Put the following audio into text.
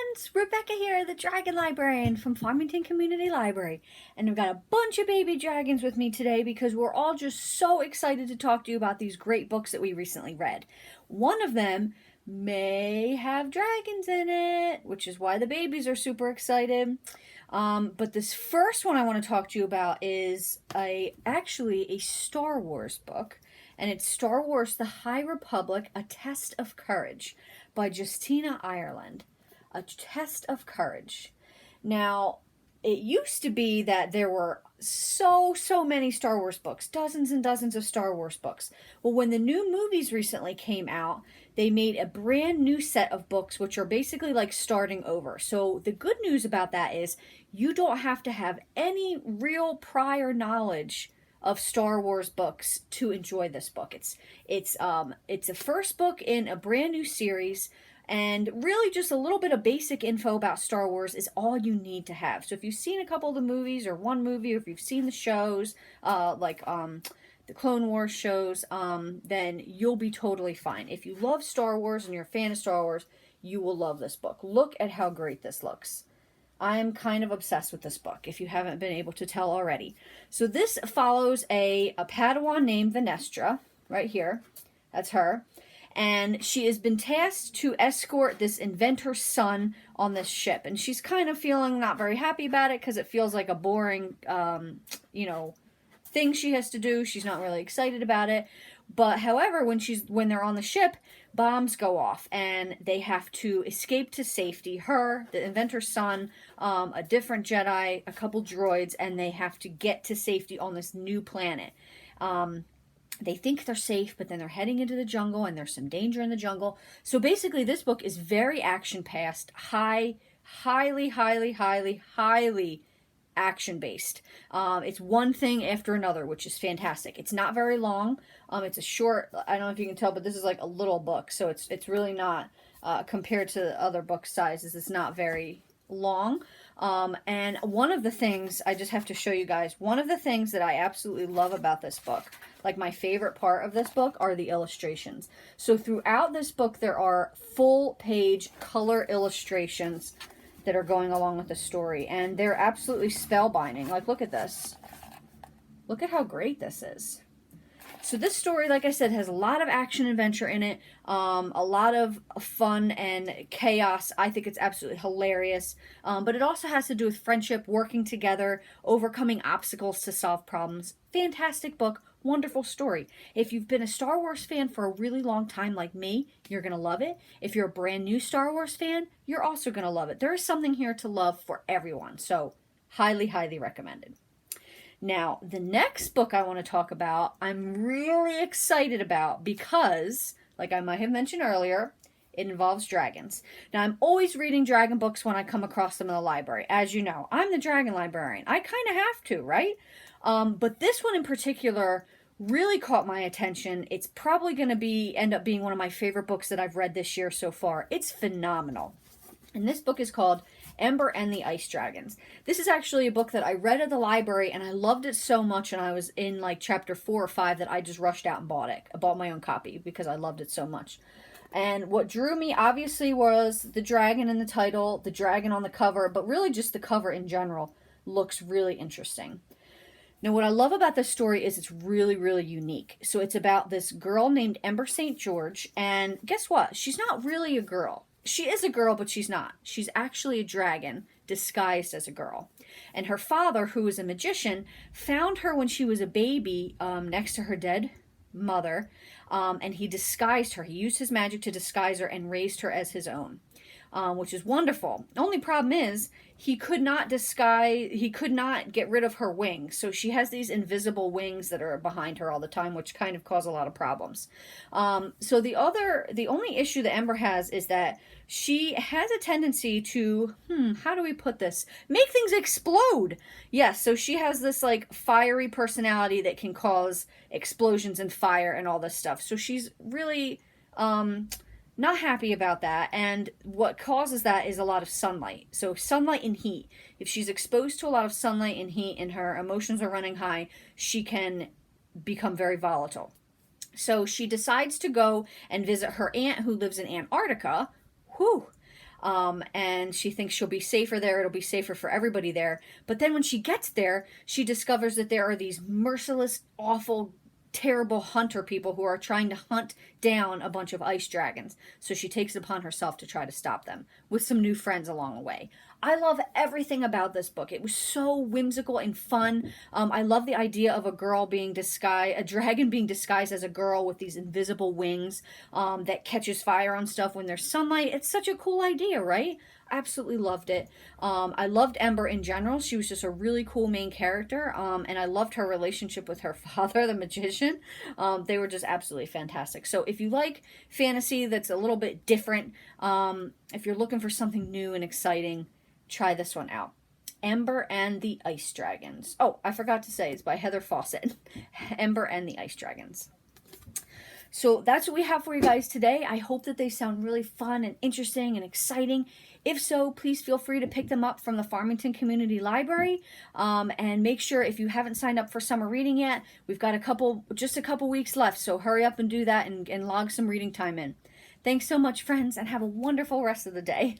friends, Rebecca here, the Dragon Librarian from Farmington Community Library. And I've got a bunch of baby dragons with me today because we're all just so excited to talk to you about these great books that we recently read. One of them may have dragons in it, which is why the babies are super excited. But this first one I want to talk to you about is actually a Star Wars book. And it's Star Wars The High Republic, A Test of Courage by Justina Ireland. A Test of Courage. Now, it used to be that there were so many Star Wars books, dozens and dozens of Star Wars books. Well, when the new movies recently came out, they made a brand new set of books, which are basically like starting over. So the good news about that is you don't have to have any real prior knowledge of Star Wars books to enjoy this book. It's a first book in a brand new series. And really just a little bit of basic info about Star Wars is all you need to have. So if you've seen a couple of the movies or one movie, or if you've seen the shows, the Clone Wars shows, then you'll be totally fine. If you love Star Wars and you're a fan of Star Wars, you will love this book. Look at how great this looks. I am kind of obsessed with this book, if you haven't been able to tell already. So this follows a Padawan named Venestra, right here. That's her. And she has been tasked to escort this inventor's son on this ship. And she's kind of feeling not very happy about it because it feels like a boring, thing she has to do. She's not really excited about it. But however, when they're on the ship, bombs go off and they have to escape to safety. Her, the inventor's son, a different Jedi, a couple droids, and they have to get to safety on this new planet. They think they're safe, but then they're heading into the jungle, and there's some danger in the jungle. So basically, this book is very action-paced, highly action-based. It's one thing after another, which is fantastic. It's not very long. It's a short, I don't know if you can tell, but this is like a little book, so it's really not, compared to other book sizes, it's not very long. And one of the things, I just have to show you guys, one of the things that I absolutely love about this book, like my favorite part of this book, are the illustrations. So throughout this book, there are full page color illustrations that are going along with the story, and they're absolutely spellbinding. Like, look at this. Look at how great this is. So this story, like I said, has a lot of action adventure in it, a lot of fun and chaos. I think it's absolutely hilarious. But it also has to do with friendship, working together, overcoming obstacles to solve problems. Fantastic book, wonderful story. If you've been a Star Wars fan for a really long time like me, you're going to love it. If you're a brand new Star Wars fan, you're also going to love it. There is something here to love for everyone. So highly recommended. Now, the next book I want to talk about, I'm really excited about because, like I might have mentioned earlier, it involves dragons. Now, I'm always reading dragon books when I come across them in the library. As you know, I'm the dragon librarian. I kind of have to, right? But this one in particular really caught my attention. It's probably going to end up being one of my favorite books that I've read this year so far. It's phenomenal. And this book is called Ember and the Ice Dragons. This is actually a book that I read at the library, and I loved it so much, and I was in like chapter 4 or 5 that I just rushed out and bought it. I bought my own copy because I loved it so much. And what drew me, obviously, was the dragon in the title, the dragon on the cover, but really just the cover in general looks really interesting. Now, what I love about this story is it's really unique. So it's about this girl named Ember St. George, and guess what? She's not really a girl. She is a girl, but she's not. She's actually a dragon disguised as a girl. And her father, who is a magician, found her when she was a baby next to her dead mother, and he disguised her. He used his magic to disguise her and raised her as his own, which is wonderful. Only problem is he could not get rid of her wings. So she has these invisible wings that are behind her all the time, which kind of cause a lot of problems. So the only issue that Ember has is that she has a tendency to, how do we put this? Make things explode. Yes, so she has this like fiery personality that can cause explosions and fire and all this stuff. So she's really not happy about that, and what causes that is a lot of sunlight. So sunlight and heat. If she's exposed to a lot of sunlight and heat and her emotions are running high, she can become very volatile. So she decides to go and visit her aunt who lives in Antarctica. and she thinks she'll be safer there. It'll be safer for everybody there. But then when she gets there, she discovers that there are these merciless, awful, terrible hunter people who are trying to hunt down a bunch of ice dragons. So she takes it upon herself to try to stop them with some new friends along the way. I love everything about this book. It was so whimsical and fun. I love the idea of a dragon being disguised as a girl with these invisible wings that catches fire on stuff when there's sunlight. It's such a cool idea, right? Absolutely loved it. I loved Ember in general. She was just a really cool main character, and I loved her relationship with her father, the magician. They were just absolutely fantastic. So if you like fantasy that's a little bit different, if you're looking for something new and exciting, try this one out. Ember and the Ice Dragons. Oh, I forgot to say, it's by Heather Fawcett. Ember and the Ice Dragons. So that's what we have for you guys today. I hope that they sound really fun and interesting and exciting. If so, please feel free to pick them up from the Farmington Community Library. And make sure, if you haven't signed up for summer reading yet, we've got just a couple weeks left. So hurry up and do that and log some reading time in. Thanks so much, friends, and have a wonderful rest of the day.